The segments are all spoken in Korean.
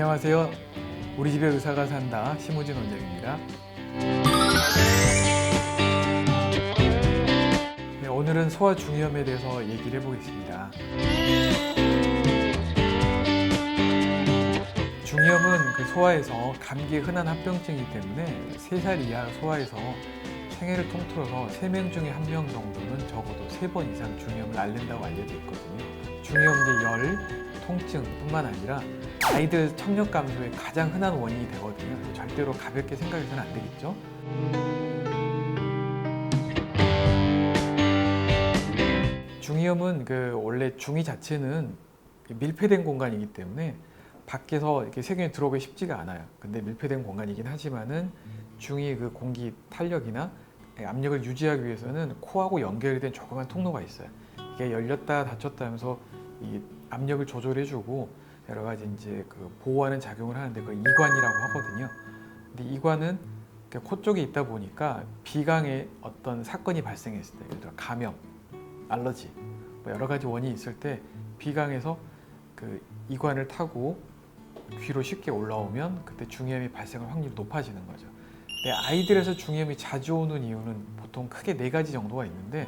안녕하세요. 우리 집에 의사가 산다 심우진 원장입니다. 네, 오늘은 소화 중이염에 대해서 얘기를 해보겠습니다. 중이염은 그 소화에서 감기의 흔한 합병증이기 때문에 3살 이하 소아에서 생애를 통틀어서 3명 중에 1명 정도는 적어도 3번 이상 중이염을 앓는다고 알려져 있거든요. 중이염제 열, 통증뿐만 아니라 아이들 청력 감소의 가장 흔한 원인이 되거든요. 그래서 절대로 가볍게 생각해서는 안 되겠죠. 중이염은 원래 중이 자체는 밀폐된 공간이기 때문에 밖에서 이렇게 세균이 들어오기 쉽지가 않아요. 근데 밀폐된 공간이긴 하지만은 중이 그 공기 탄력이나 압력을 유지하기 위해서는 코하고 연결이 된 조그만 통로가 있어요. 이게 열렸다 닫혔다 하면서 이 압력을 조절해주고 여러 가지 이제 보호하는 작용을 하는데 그걸 이관이라고 하거든요. 근데 이관은 코 쪽에 있다 보니까 비강에 어떤 사건이 발생했을 때, 예를 들어 감염, 알러지, 뭐 여러 가지 원인이 있을 때 비강에서 이관을 타고 귀로 쉽게 올라오면 그때 중이염이 발생할 확률이 높아지는 거죠. 근데 아이들에서 중이염이 자주 오는 이유는 보통 크게 4가지 정도가 있는데,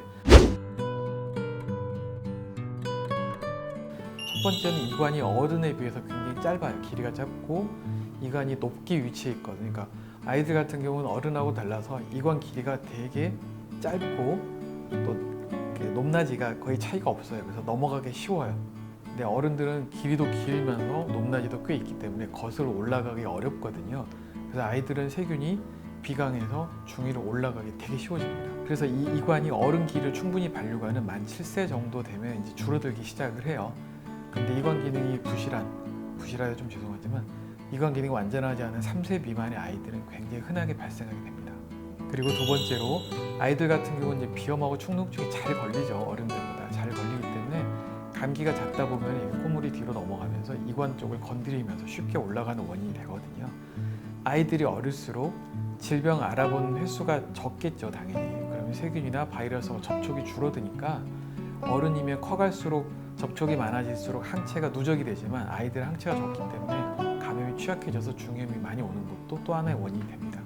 첫 번째는 이관이 어른에 비해서 굉장히 짧아요. 길이가 짧고 이관이 높게 위치해 있거든요. 그러니까 아이들 같은 경우는 어른하고 달라서 이관 길이가 되게 짧고 또 높낮이가 거의 차이가 없어요. 그래서 넘어가기 쉬워요. 근데 어른들은 길이도 길면서 높낮이도 꽤 있기 때문에 거슬러 올라가기 어렵거든요. 그래서 아이들은 세균이 비강에서 중위로 올라가기 되게 쉬워집니다. 그래서 이 이관이 어른 길이를 충분히 발육하는 만 7세 정도 되면 이제 줄어들기 시작을 해요. 근데 이관 기능이 부실해서 좀 죄송하지만 이관 기능이 완전하지 않은 3세 미만의 아이들은 굉장히 흔하게 발생하게 됩니다. 그리고 두 번째로 아이들 같은 경우는 이제 비염하고 축농증이 잘 걸리죠. 어른들보다 잘 걸리기 때문에 감기가 잦다 보면 이게 콧물이 뒤로 넘어가면서 이관 쪽을 건드리면서 쉽게 올라가는 원인이 되거든요. 아이들이 어릴수록 질병 알아본 횟수가 적겠죠, 당연히. 그러면 세균이나 바이러스와 접촉이 줄어드니까 어른이면 커갈수록 접촉이 많아질수록 항체가 누적이 되지만 아이들은 항체가 적기 때문에 감염이 취약해져서 중이염이 많이 오는 것도 또 하나의 원인이 됩니다.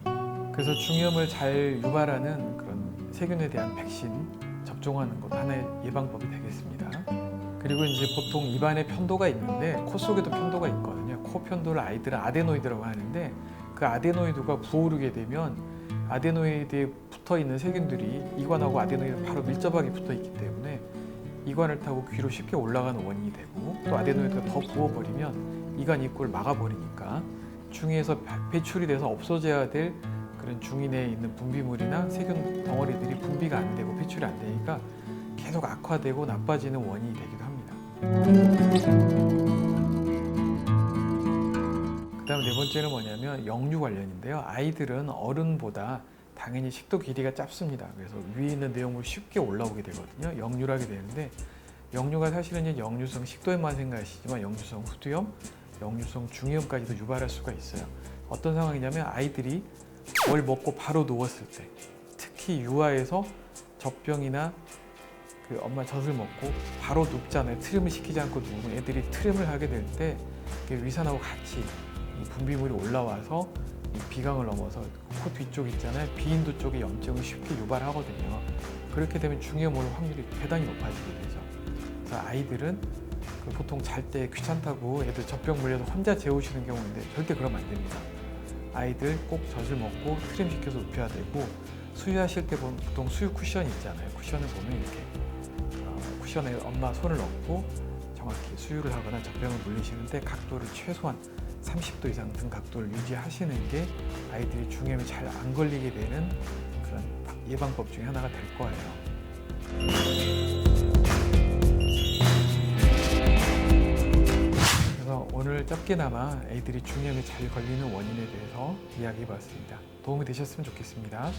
그래서 중이염을 잘 유발하는 그런 세균에 대한 백신 접종하는 것도 하나의 예방법이 되겠습니다. 그리고 이제 보통 입안에 편도가 있는데 코 속에도 편도가 있거든요. 코 편도를 아이들은 아데노이드라고 하는데 그 아데노이드가 부어오르게 되면 아데노이드에 붙어 있는 세균들이 이관하고 아데노이드 바로 밀접하게 붙어 있기 때문에 이관을 타고 귀로 쉽게 올라가는 원인이 되고, 또 아데노이드가 더 부어버리면 이관 입구를 막아버리니까 중위에서 배출이 돼서 없어져야 될 그런 중위 내에 있는 분비물이나 세균 덩어리들이 분비가 안 되고 배출이 안 되니까 계속 악화되고 나빠지는 원인이 되기도 합니다. 그다음 4번째는 뭐냐면 역류 관련인데요. 아이들은 어른보다 당연히 식도 길이가 짧습니다. 그래서 위에 있는 내용물이 쉽게 올라오게 되거든요. 역류를 하게 되는데, 역류가 사실은 역류성 식도염만 생각하시지만 역류성 후두염, 역류성 중이염까지도 유발할 수가 있어요. 어떤 상황이냐면 아이들이 뭘 먹고 바로 누웠을 때, 특히 유아에서 젖병이나 엄마 젖을 먹고 바로 눕잖아요. 트림을 시키지 않고 누우면 애들이 트림을 하게 될 때 위산하고 같이 이 분비물이 올라와서 이 비강을 넘어서 코 뒤쪽 있잖아요. 비인두 쪽에 염증을 쉽게 유발하거든요. 그렇게 되면 중이염 올 확률이 대단히 높아지게 되죠. 그래서 아이들은 보통 잘 때 귀찮다고 애들 젖병 물려서 혼자 재우시는 경우인데 절대 그러면 안 됩니다. 아이들 꼭 젖을 먹고 트림 시켜서 눕혀야 되고, 수유하실 때 보면 보통 수유 쿠션 있잖아요. 쿠션을 보면 이렇게 쿠션에 엄마 손을 넣고 정확히 수유를 하거나 젖병을 물리시는데 각도를 최소한 30도 이상 등 각도를 유지하시는 게 아이들이 중이염에 잘 안 걸리게 되는 그런 예방법 중에 하나가 될 거예요. 그래서 오늘 짧게나마 애들이 중이염에 잘 걸리는 원인에 대해서 이야기해봤습니다. 도움이 되셨으면 좋겠습니다.